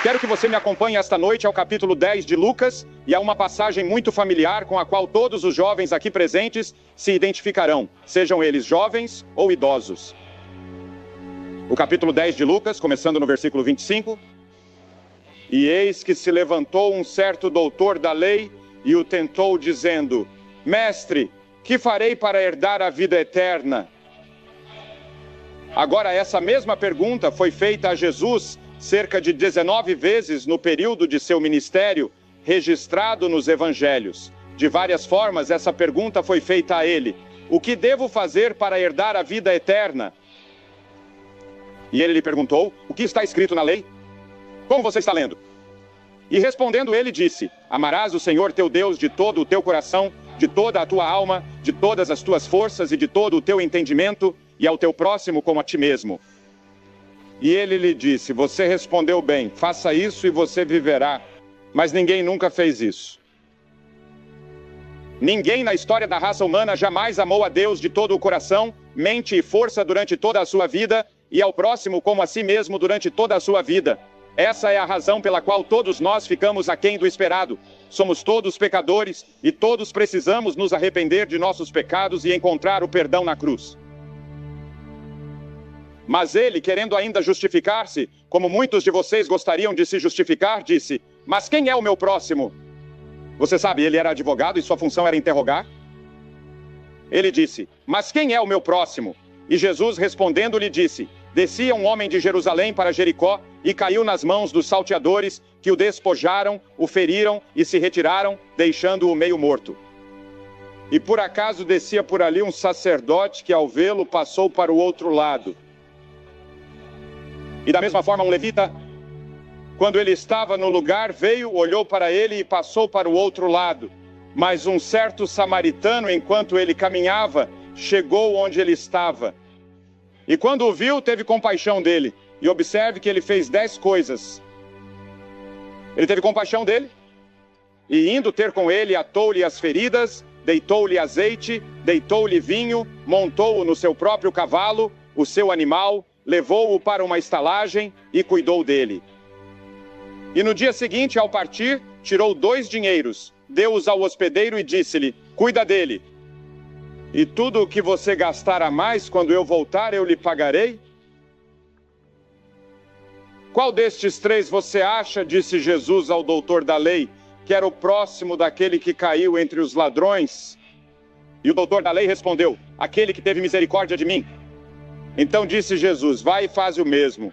Quero que você me acompanhe esta noite ao capítulo 10 de Lucas, e a uma passagem muito familiar com a qual todos os jovens aqui presentes se identificarão, sejam eles jovens ou idosos. O capítulo 10 de Lucas, começando no versículo 25. E eis que se levantou um certo doutor da lei e o tentou, dizendo: Mestre, que farei para herdar a vida eterna? Agora, essa mesma pergunta foi feita a Jesus cerca de 19 vezes no período de seu ministério, registrado nos evangelhos. De várias formas, essa pergunta foi feita a ele: o que devo fazer para herdar a vida eterna? E ele lhe perguntou: o que está escrito na lei? Como você está lendo? E respondendo ele disse: amarás o Senhor teu Deus de todo o teu coração, de toda a tua alma, de todas as tuas forças e de todo o teu entendimento, e ao teu próximo como a ti mesmo. E ele lhe disse: você respondeu bem, faça isso e você viverá. Mas ninguém nunca fez isso. Ninguém na história da raça humana jamais amou a Deus de todo o coração, mente e força durante toda a sua vida, e ao próximo como a si mesmo durante toda a sua vida. Essa é a razão pela qual todos nós ficamos aquém do esperado. Somos todos pecadores e todos precisamos nos arrepender de nossos pecados e encontrar o perdão na cruz. Mas ele, querendo ainda justificar-se, como muitos de vocês gostariam de se justificar, disse: mas quem é o meu próximo? Você sabe, ele era advogado e sua função era interrogar. Ele disse: mas quem é o meu próximo? E Jesus respondendo lhe disse: descia um homem de Jerusalém para Jericó e caiu nas mãos dos salteadores, que o despojaram, o feriram e se retiraram, deixando-o meio morto. E por acaso descia por ali um sacerdote que, ao vê-lo, passou para o outro lado. E da mesma forma um levita, quando ele estava no lugar, veio, olhou para ele e passou para o outro lado. Mas um certo samaritano, enquanto ele caminhava, chegou onde ele estava. E quando o viu, teve compaixão dele. E observe que ele fez 10 coisas. Ele teve compaixão dele. E indo ter com ele, atou-lhe as feridas, deitou-lhe azeite, deitou-lhe vinho, montou-o no seu próprio cavalo, o seu animal, levou-o para uma estalagem e cuidou dele. E no dia seguinte, ao partir, tirou 2 dinheiros, deu-os ao hospedeiro e disse-lhe: cuida dele. E tudo o que você gastar a mais, quando eu voltar, eu lhe pagarei? Qual destes 3 você acha, disse Jesus ao doutor da lei, que era o próximo daquele que caiu entre os ladrões? E o doutor da lei respondeu: aquele que teve misericórdia de mim. Então disse Jesus: vai e faz o mesmo.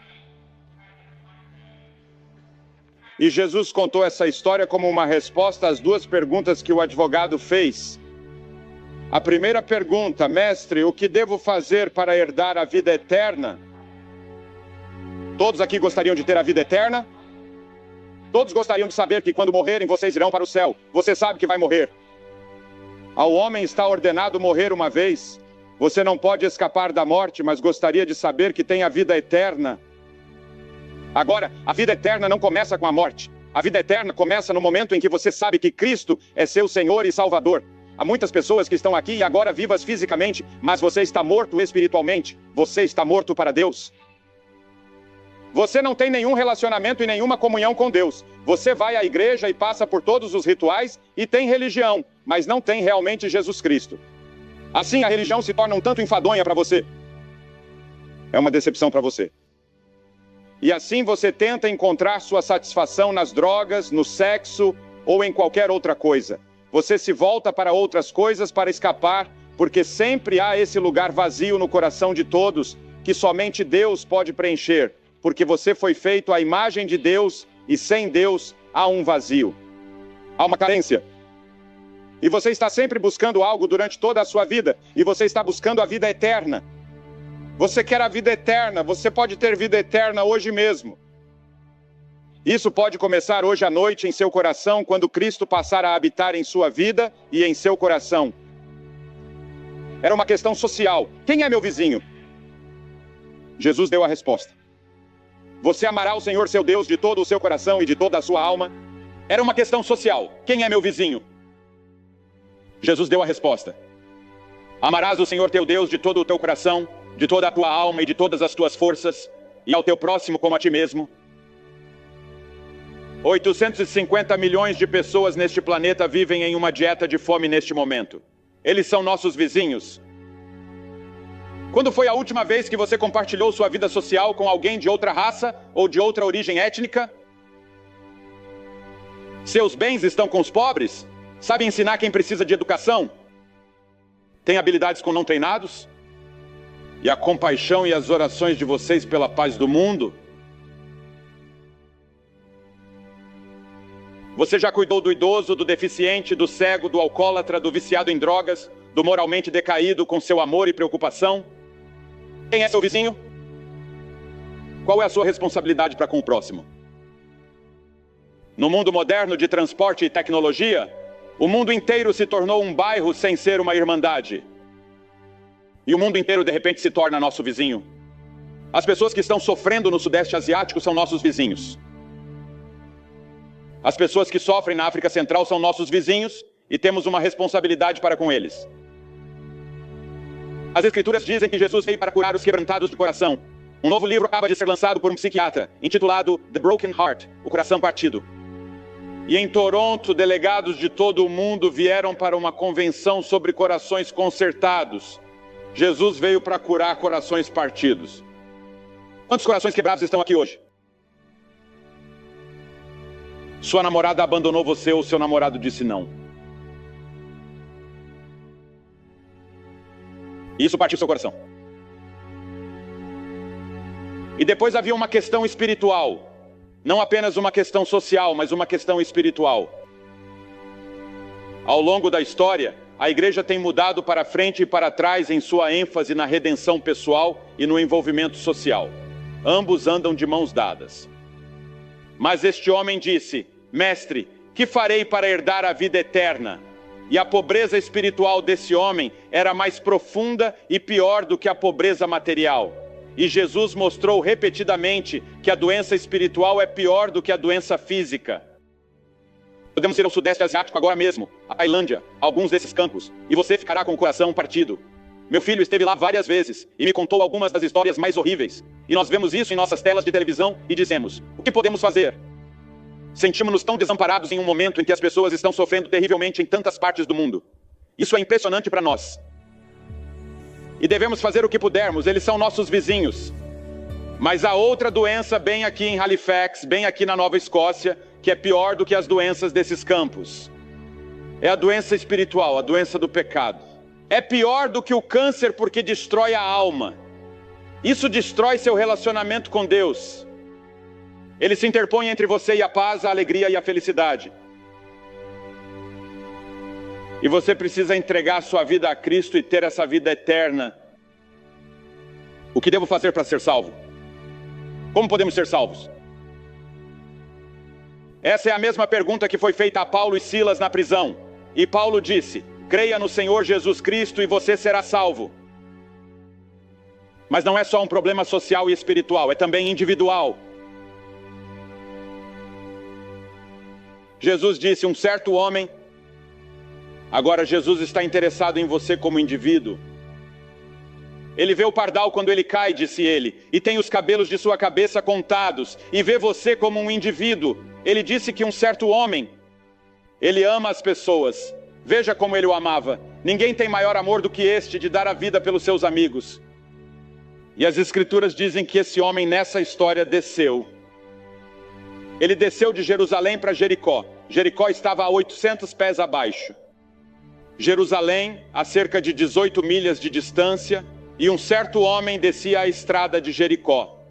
E Jesus contou essa história como uma resposta às 2 perguntas que o advogado fez. A primeira pergunta: mestre, o que devo fazer para herdar a vida eterna? Todos aqui gostariam de ter a vida eterna? Todos gostariam de saber que quando morrerem vocês irão para o céu. Você sabe que vai morrer. Ao homem está ordenado morrer uma vez. Você não pode escapar da morte, mas gostaria de saber que tem a vida eterna. Agora, a vida eterna não começa com a morte. A vida eterna começa no momento em que você sabe que Cristo é seu Senhor e Salvador. Há muitas pessoas que estão aqui e agora vivas fisicamente, mas você está morto espiritualmente. Você está morto para Deus. Você não tem nenhum relacionamento e nenhuma comunhão com Deus. Você vai à igreja e passa por todos os rituais e tem religião, mas não tem realmente Jesus Cristo. Assim, a religião se torna um tanto enfadonha para você. É uma decepção para você. E assim você tenta encontrar sua satisfação nas drogas, no sexo ou em qualquer outra coisa. Você se volta para outras coisas para escapar, porque sempre há esse lugar vazio no coração de todos que somente Deus pode preencher, porque você foi feito à imagem de Deus e sem Deus há um vazio. Há uma carência. E você está sempre buscando algo durante toda a sua vida, e você está buscando a vida eterna. Você quer a vida eterna, você pode ter vida eterna hoje mesmo. Isso pode começar hoje à noite em seu coração, quando Cristo passar a habitar em sua vida e em seu coração. Era uma questão social. Quem é meu vizinho? Jesus deu a resposta. Você amará o Senhor seu Deus de todo o seu coração e de toda a sua alma. Era uma questão social. Quem é meu vizinho? Jesus deu a resposta. Amarás o Senhor teu Deus de todo o teu coração, de toda a tua alma e de todas as tuas forças, e ao teu próximo como a ti mesmo. 850 milhões de pessoas neste planeta vivem em uma dieta de fome neste momento. Eles são nossos vizinhos. Quando foi a última vez que você compartilhou sua vida social com alguém de outra raça ou de outra origem étnica? Seus bens estão com os pobres? Sabe ensinar quem precisa de educação? Tem habilidades com não treinados? E a compaixão e as orações de vocês pela paz do mundo? Você já cuidou do idoso, do deficiente, do cego, do alcoólatra, do viciado em drogas, do moralmente decaído com seu amor e preocupação? Quem é seu vizinho? Qual é a sua responsabilidade para com o próximo? No mundo moderno de transporte e tecnologia, o mundo inteiro se tornou um bairro sem ser uma irmandade. E o mundo inteiro de repente se torna nosso vizinho. As pessoas que estão sofrendo no Sudeste Asiático são nossos vizinhos. As pessoas que sofrem na África Central são nossos vizinhos e temos uma responsabilidade para com eles. As Escrituras dizem que Jesus veio para curar os quebrantados de coração. Um novo livro acaba de ser lançado por um psiquiatra, intitulado The Broken Heart, O Coração Partido. E em Toronto, delegados de todo o mundo vieram para uma convenção sobre corações consertados. Jesus veio para curar corações partidos. Quantos corações quebrados estão aqui hoje? Sua namorada abandonou você ou seu namorado disse não. Isso partiu seu coração. E depois havia uma questão espiritual. Não apenas uma questão social, mas uma questão espiritual. Ao longo da história, a igreja tem mudado para frente e para trás em sua ênfase na redenção pessoal e no envolvimento social. Ambos andam de mãos dadas. Mas este homem disse: Mestre, que farei para herdar a vida eterna? E a pobreza espiritual desse homem era mais profunda e pior do que a pobreza material. E Jesus mostrou repetidamente que a doença espiritual é pior do que a doença física. Podemos ir ao Sudeste Asiático agora mesmo, à Tailândia, a alguns desses campos, e você ficará com o coração partido. Meu filho esteve lá várias vezes e me contou algumas das histórias mais horríveis. E nós vemos isso em nossas telas de televisão e dizemos: o que podemos fazer? Sentimos-nos tão desamparados em um momento em que as pessoas estão sofrendo terrivelmente em tantas partes do mundo. Isso é impressionante para nós. E devemos fazer o que pudermos, eles são nossos vizinhos. Mas há outra doença bem aqui em Halifax, bem aqui na Nova Escócia, que é pior do que as doenças desses campos. É a doença espiritual, a doença do pecado. É pior do que o câncer porque destrói a alma. Isso destrói seu relacionamento com Deus. Ele se interpõe entre você e a paz, a alegria e a felicidade. E você precisa entregar sua vida a Cristo e ter essa vida eterna. O que devo fazer para ser salvo? Como podemos ser salvos? Essa é a mesma pergunta que foi feita a Paulo e Silas na prisão. E Paulo disse: creia no Senhor Jesus Cristo e você será salvo. Mas não é só um problema social e espiritual, é também individual. Jesus disse: um certo homem. Agora Jesus está interessado em você como indivíduo. Ele vê o pardal quando ele cai, disse ele, e tem os cabelos de sua cabeça contados, e vê você como um indivíduo. Ele disse que um certo homem, ele ama as pessoas. Veja como ele o amava. Ninguém tem maior amor do que este, de dar a vida pelos seus amigos. E as Escrituras dizem que esse homem nessa história desceu. Ele desceu de Jerusalém para Jericó. Jericó estava a 800 pés abaixo. Jerusalém, a cerca de 18 milhas de distância, e um certo homem descia a estrada de Jericó.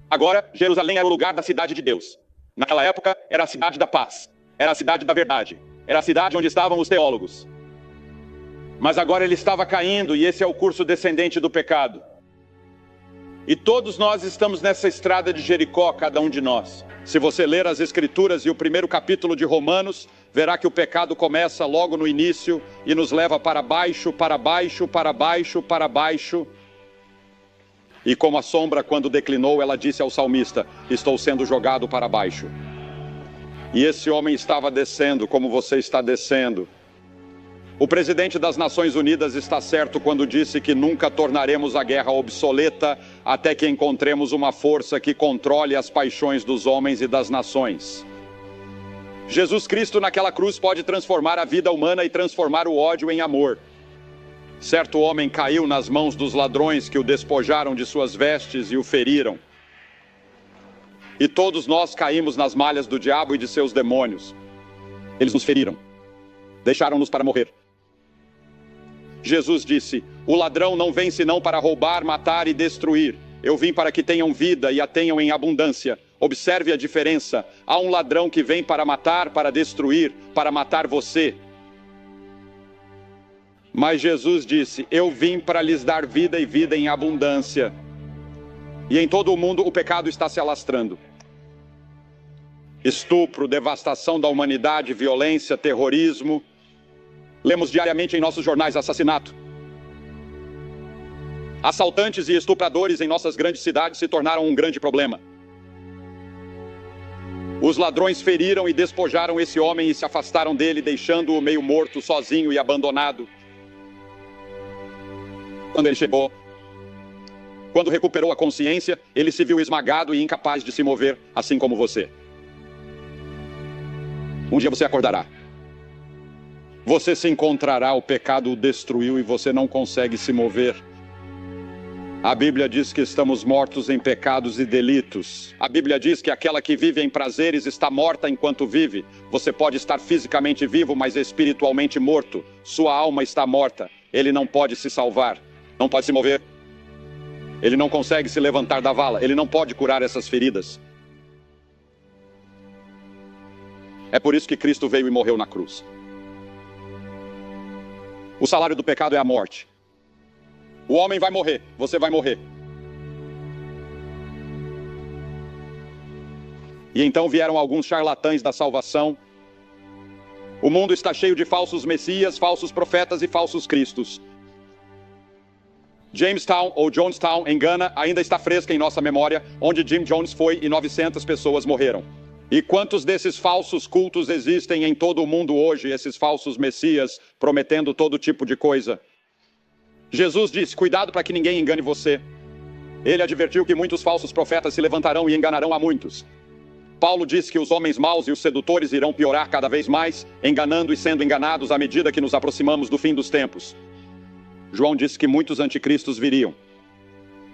Agora, Jerusalém era o lugar da cidade de Deus. Naquela época, era a cidade da paz. Era a cidade da verdade. Era a cidade onde estavam os teólogos. Mas agora ele estava caindo, e esse é o curso descendente do pecado. E todos nós estamos nessa estrada de Jericó, cada um de nós. Se você ler as Escrituras e o primeiro capítulo de Romanos, verá que o pecado começa logo no início e nos leva para baixo, para baixo, para baixo, para baixo. E como a sombra, quando declinou, ela disse ao salmista: estou sendo jogado para baixo. E esse homem estava descendo como você está descendo. O presidente das Nações Unidas está certo quando disse que nunca tornaremos a guerra obsoleta até que encontremos uma força que controle as paixões dos homens e das nações. Jesus Cristo naquela cruz pode transformar a vida humana e transformar o ódio em amor. Certo homem caiu nas mãos dos ladrões que o despojaram de suas vestes e o feriram. E todos nós caímos nas malhas do diabo e de seus demônios. Eles nos feriram. Deixaram-nos para morrer. Jesus disse: o ladrão não vem senão para roubar, matar e destruir. Eu vim para que tenham vida e a tenham em abundância. Observe a diferença. Há um ladrão que vem para matar, para destruir, para matar você. Mas Jesus disse: eu vim para lhes dar vida e vida em abundância. E em todo o mundo o pecado está se alastrando. Estupro, devastação da humanidade, violência, terrorismo. Lemos diariamente em nossos jornais assassinato. Assaltantes e estupradores em nossas grandes cidades se tornaram um grande problema. Os ladrões feriram e despojaram esse homem e se afastaram dele, deixando-o meio morto, sozinho e abandonado. Quando ele chegou, quando recuperou a consciência, ele se viu esmagado e incapaz de se mover, assim como você. Um dia você acordará. Você se encontrará, o pecado o destruiu e você não consegue se mover. A Bíblia diz que estamos mortos em pecados e delitos. A Bíblia diz que aquela que vive em prazeres está morta enquanto vive. Você pode estar fisicamente vivo, mas espiritualmente morto. Sua alma está morta. Ele não pode se salvar. Não pode se mover. Ele não consegue se levantar da vala. Ele não pode curar essas feridas. É por isso que Cristo veio e morreu na cruz. O salário do pecado é a morte. O homem vai morrer, você vai morrer. E então vieram alguns charlatães da salvação. O mundo está cheio de falsos messias, falsos profetas e falsos cristos. Jamestown ou Jonestown, em Gana, ainda está fresca em nossa memória, onde Jim Jones foi e 900 pessoas morreram. E quantos desses falsos cultos existem em todo o mundo hoje, esses falsos messias, prometendo todo tipo de coisa? Jesus disse: cuidado para que ninguém engane você. Ele advertiu que muitos falsos profetas se levantarão e enganarão a muitos. Paulo disse que os homens maus e os sedutores irão piorar cada vez mais, enganando e sendo enganados à medida que nos aproximamos do fim dos tempos. João disse que muitos anticristos viriam.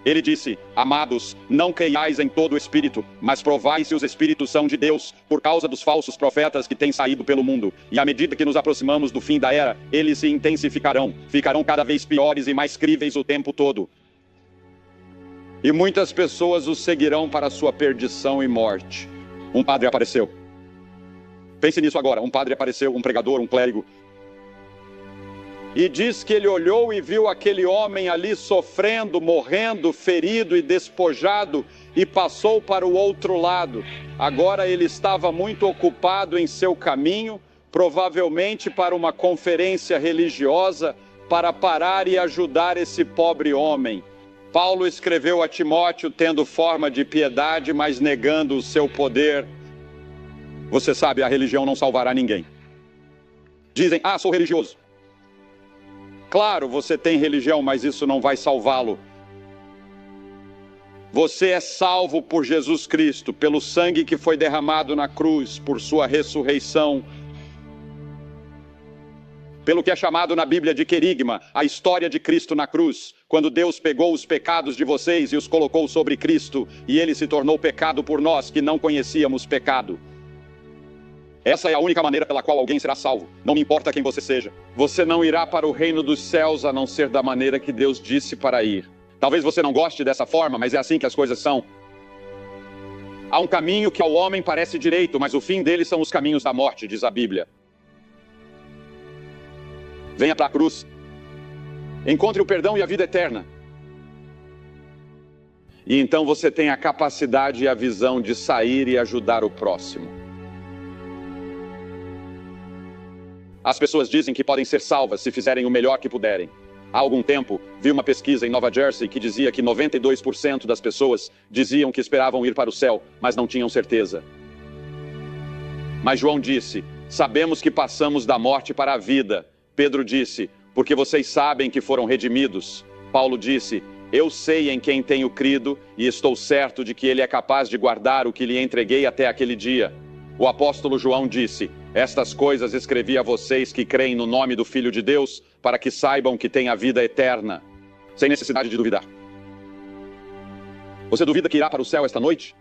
Ele disse: amados, não creiais em todo o espírito, mas provai se os espíritos são de Deus, por causa dos falsos profetas que têm saído pelo mundo. E à medida que nos aproximamos do fim da era, eles se intensificarão, ficarão cada vez piores e mais críveis o tempo todo. E muitas pessoas os seguirão para a sua perdição e morte. Um padre apareceu. Pense nisso agora, um padre apareceu, um pregador, um clérigo. E diz que ele olhou e viu aquele homem ali sofrendo, morrendo, ferido e despojado, e passou para o outro lado. Agora ele estava muito ocupado em seu caminho, provavelmente para uma conferência religiosa, para parar e ajudar esse pobre homem. Paulo escreveu a Timóteo tendo forma de piedade, mas negando o seu poder. Você sabe, a religião não salvará ninguém. Dizem: sou religioso. Claro, você tem religião, mas isso não vai salvá-lo. Você é salvo por Jesus Cristo, pelo sangue que foi derramado na cruz, por sua ressurreição. Pelo que é chamado na Bíblia de querigma, a história de Cristo na cruz, quando Deus pegou os pecados de vocês e os colocou sobre Cristo, e ele se tornou pecado por nós que não conhecíamos pecado. Essa é a única maneira pela qual alguém será salvo. Não me importa quem você seja. Você não irá para o reino dos céus a não ser da maneira que Deus disse para ir. Talvez você não goste dessa forma, mas é assim que as coisas são. Há um caminho que ao homem parece direito, mas o fim dele são os caminhos da morte, diz a Bíblia. Venha para a cruz. Encontre o perdão e a vida eterna. E então você tem a capacidade e a visão de sair e ajudar o próximo. As pessoas dizem que podem ser salvas se fizerem o melhor que puderem. Há algum tempo, vi uma pesquisa em Nova Jersey que dizia que 92% das pessoas diziam que esperavam ir para o céu, mas não tinham certeza. Mas João disse: sabemos que passamos da morte para a vida. Pedro disse: porque vocês sabem que foram redimidos. Paulo disse: eu sei em quem tenho crido e estou certo de que ele é capaz de guardar o que lhe entreguei até aquele dia. O apóstolo João disse: estas coisas escrevi a vocês que creem no nome do Filho de Deus, para que saibam que têm a vida eterna, sem necessidade de duvidar. Você duvida que irá para o céu esta noite?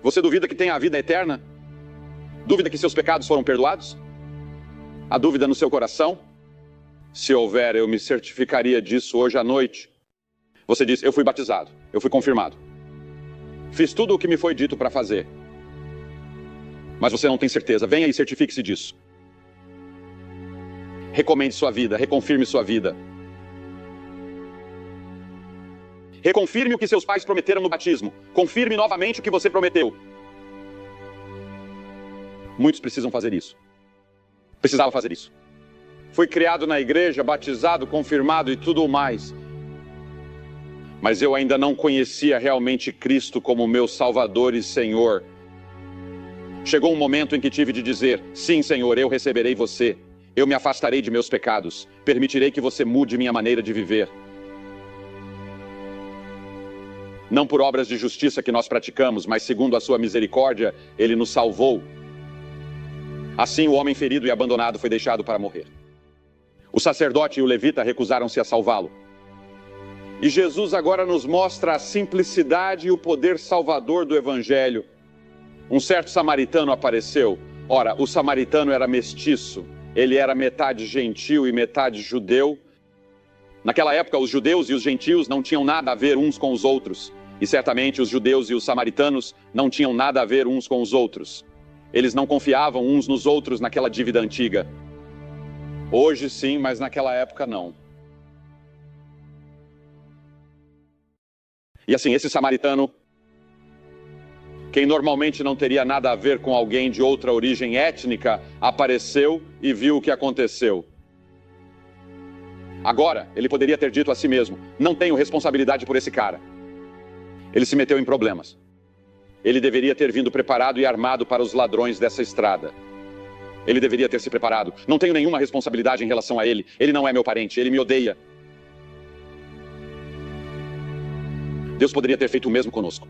Você duvida que tem a vida eterna? Duvida que seus pecados foram perdoados? Há dúvida no seu coração? Se houver, eu me certificaria disso hoje à noite. Você diz: eu fui batizado, eu fui confirmado. Fiz tudo o que me foi dito para fazer. Mas você não tem certeza. Venha e certifique-se disso. Recomende sua vida, reconfirme sua vida. Reconfirme o que seus pais prometeram no batismo. Confirme novamente o que você prometeu. Muitos precisam fazer isso. Precisava fazer isso. Fui criado na igreja, batizado, confirmado e tudo mais. Mas eu ainda não conhecia realmente Cristo como meu Salvador e Senhor. Chegou um momento em que tive de dizer: sim, Senhor, eu receberei você. Eu me afastarei de meus pecados. Permitirei que você mude minha maneira de viver. Não por obras de justiça que nós praticamos, mas segundo a sua misericórdia, Ele nos salvou. Assim, o homem ferido e abandonado foi deixado para morrer. O sacerdote e o levita recusaram-se a salvá-lo. E Jesus agora nos mostra a simplicidade e o poder salvador do Evangelho. Um certo samaritano apareceu. Ora, o samaritano era mestiço. Ele era metade gentil e metade judeu. Naquela época, os judeus e os gentios não tinham nada a ver uns com os outros. E certamente os judeus e os samaritanos não tinham nada a ver uns com os outros. Eles não confiavam uns nos outros naquela dívida antiga. Hoje sim, mas naquela época não. E assim, esse samaritano, quem normalmente não teria nada a ver com alguém de outra origem étnica, apareceu e viu o que aconteceu. Agora, ele poderia ter dito a si mesmo: não tenho responsabilidade por esse cara. Ele se meteu em problemas. Ele deveria ter vindo preparado e armado para os ladrões dessa estrada. Ele deveria ter se preparado. Não tenho nenhuma responsabilidade em relação a ele. Ele não é meu parente, ele me odeia. Deus poderia ter feito o mesmo conosco.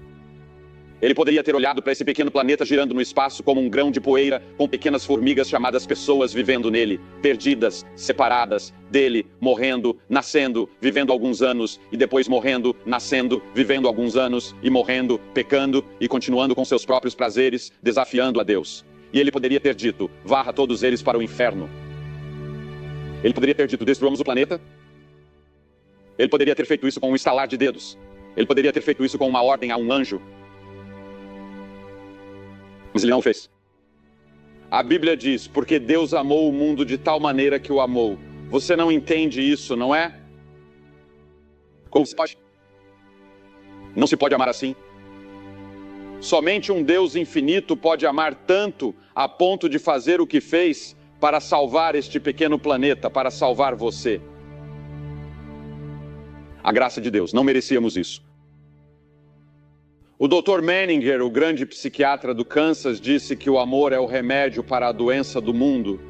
Ele poderia ter olhado para esse pequeno planeta girando no espaço como um grão de poeira, com pequenas formigas chamadas pessoas vivendo nele, perdidas, separadas dele, morrendo, nascendo, vivendo alguns anos, e depois morrendo, nascendo, vivendo alguns anos, e morrendo, pecando, e continuando com seus próprios prazeres, desafiando a Deus. E ele poderia ter dito: varra todos eles para o inferno. Ele poderia ter dito: destruamos o planeta. Ele poderia ter feito isso com um estalar de dedos. Ele poderia ter feito isso com uma ordem a um anjo. Mas ele não fez. A Bíblia diz: porque Deus amou o mundo de tal maneira que o amou. Você não entende isso, não é? Como se pode? Não se pode amar assim. Somente um Deus infinito pode amar tanto a ponto de fazer o que fez para salvar este pequeno planeta, para salvar você. A graça de Deus, não merecíamos isso. O Dr. Menninger, o grande psiquiatra do Kansas, disse que o amor é o remédio para a doença do mundo.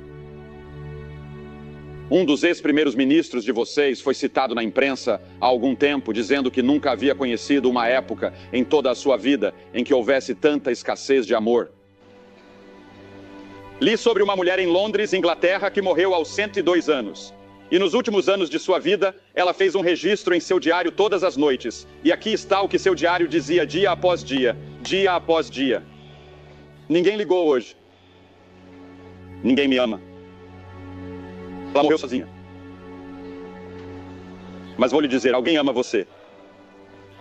Um dos ex-primeiros ministros de vocês foi citado na imprensa há algum tempo, dizendo que nunca havia conhecido uma época em toda a sua vida em que houvesse tanta escassez de amor. Li sobre uma mulher em Londres, Inglaterra, que morreu aos 102 anos. E nos últimos anos de sua vida, ela fez um registro em seu diário todas as noites. E aqui está o que seu diário dizia dia após dia, dia após dia. Ninguém ligou hoje. Ninguém me ama. Ela morreu sozinha. Mas vou lhe dizer, alguém ama você.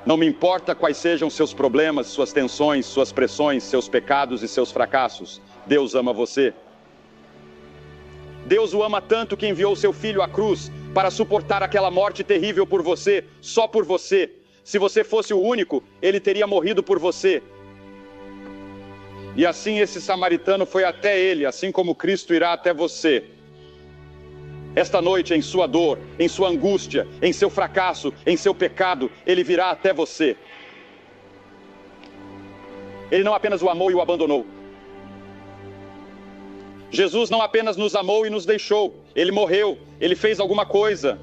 Não me importa quais sejam seus problemas, suas tensões, suas pressões, seus pecados e seus fracassos. Deus ama você. Deus o ama tanto que enviou seu filho à cruz para suportar aquela morte terrível por você, só por você. Se você fosse o único, ele teria morrido por você. E assim esse samaritano foi até ele, assim como Cristo irá até você. Esta noite, em sua dor, em sua angústia, em seu fracasso, em seu pecado, ele virá até você. Ele não apenas o amou e o abandonou. Jesus não apenas nos amou e nos deixou, ele morreu, ele fez alguma coisa.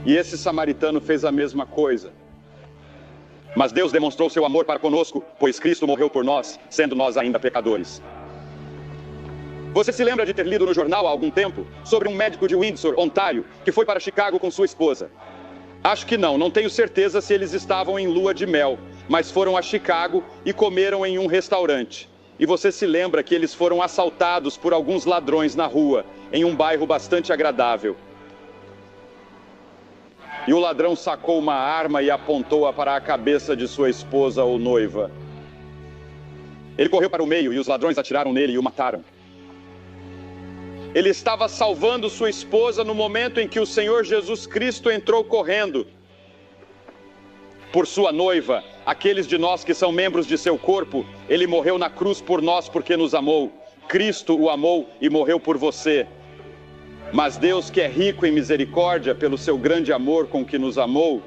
E esse samaritano fez a mesma coisa. Mas Deus demonstrou seu amor para conosco, pois Cristo morreu por nós, sendo nós ainda pecadores. Você se lembra de ter lido no jornal há algum tempo sobre um médico de Windsor, Ontário, que foi para Chicago com sua esposa? Acho que não tenho certeza se eles estavam em lua de mel, mas foram a Chicago e comeram em um restaurante. E você se lembra que eles foram assaltados por alguns ladrões na rua, em um bairro bastante agradável. E o ladrão sacou uma arma e apontou-a para a cabeça de sua esposa ou noiva. Ele correu para o meio e os ladrões atiraram nele e o mataram. Ele estava salvando sua esposa no momento em que o Senhor Jesus Cristo entrou correndo por sua noiva, aqueles de nós que são membros de seu corpo. Ele morreu na cruz por nós porque nos amou. Cristo o amou e morreu por você. Mas Deus, que é rico em misericórdia pelo seu grande amor com que nos amou,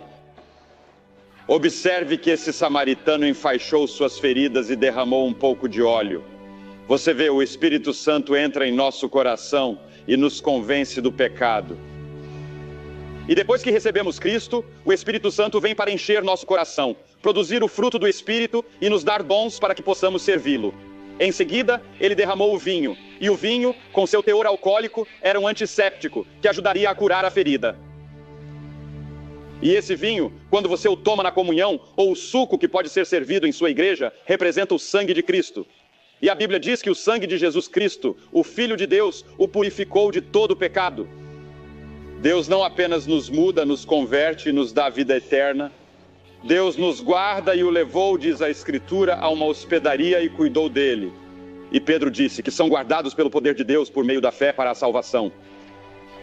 observe que esse samaritano enfaixou suas feridas e derramou um pouco de óleo. Você vê, o Espírito Santo entra em nosso coração e nos convence do pecado. E depois que recebemos Cristo, o Espírito Santo vem para encher nosso coração, produzir o fruto do Espírito e nos dar dons para que possamos servi-lo. Em seguida, ele derramou o vinho, e o vinho, com seu teor alcoólico, era um antisséptico, que ajudaria a curar a ferida. E esse vinho, quando você o toma na comunhão, ou o suco que pode ser servido em sua igreja, representa o sangue de Cristo. E a Bíblia diz que o sangue de Jesus Cristo, o Filho de Deus, o purificou de todo o pecado. Deus não apenas nos muda, nos converte e nos dá vida eterna. Deus nos guarda e o levou, diz a Escritura, a uma hospedaria e cuidou dele. E Pedro disse que são guardados pelo poder de Deus por meio da fé para a salvação.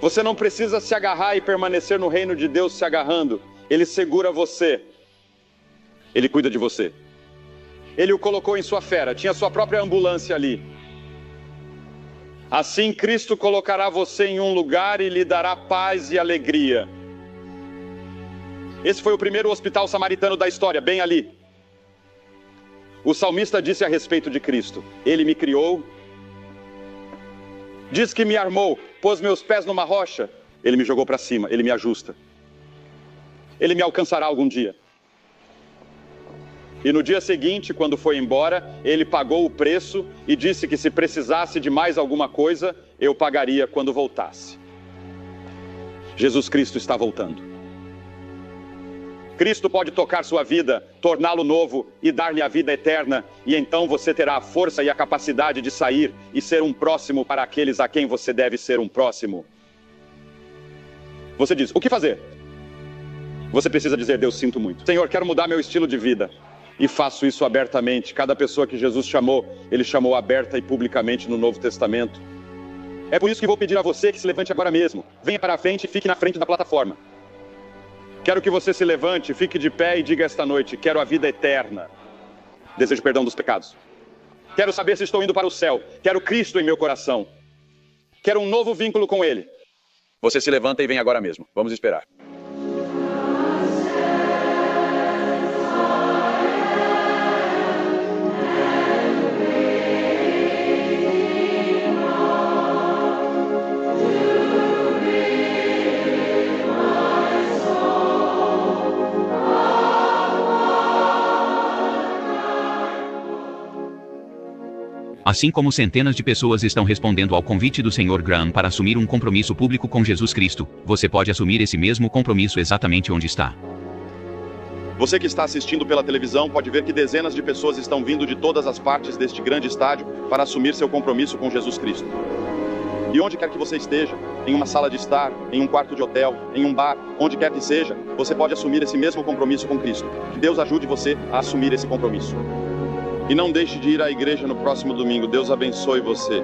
Você não precisa se agarrar e permanecer no reino de Deus se agarrando. Ele segura você. Ele cuida de você. Ele o colocou em sua fera, tinha sua própria ambulância ali. Assim Cristo colocará você em um lugar e lhe dará paz e alegria. Esse foi o primeiro hospital samaritano da história, bem ali. O salmista disse a respeito de Cristo: Ele me criou, diz que me armou, pôs meus pés numa rocha, Ele me jogou para cima, Ele me ajusta. Ele me alcançará algum dia. E no dia seguinte, quando foi embora, ele pagou o preço e disse que se precisasse de mais alguma coisa, eu pagaria quando voltasse. Jesus Cristo está voltando. Cristo pode tocar sua vida, torná-lo novo e dar-lhe a vida eterna, e então você terá a força e a capacidade de sair e ser um próximo para aqueles a quem você deve ser um próximo. Você diz: o que fazer? Você precisa dizer: Deus, sinto muito. Senhor, quero mudar meu estilo de vida. E faço isso abertamente. Cada pessoa que Jesus chamou, Ele chamou aberta e publicamente no Novo Testamento. É por isso que vou pedir a você que se levante agora mesmo. Venha para a frente e fique na frente da plataforma. Quero que você se levante, fique de pé e diga esta noite: quero a vida eterna. Desejo perdão dos pecados. Quero saber se estou indo para o céu. Quero Cristo em meu coração. Quero um novo vínculo com Ele. Você se levanta e vem agora mesmo. Vamos esperar. Assim como centenas de pessoas estão respondendo ao convite do Sr. Graham para assumir um compromisso público com Jesus Cristo, você pode assumir esse mesmo compromisso exatamente onde está. Você que está assistindo pela televisão pode ver que dezenas de pessoas estão vindo de todas as partes deste grande estádio para assumir seu compromisso com Jesus Cristo. E onde quer que você esteja, em uma sala de estar, em um quarto de hotel, em um bar, onde quer que seja, você pode assumir esse mesmo compromisso com Cristo. Que Deus ajude você a assumir esse compromisso. E não deixe de ir à igreja no próximo domingo. Deus abençoe você.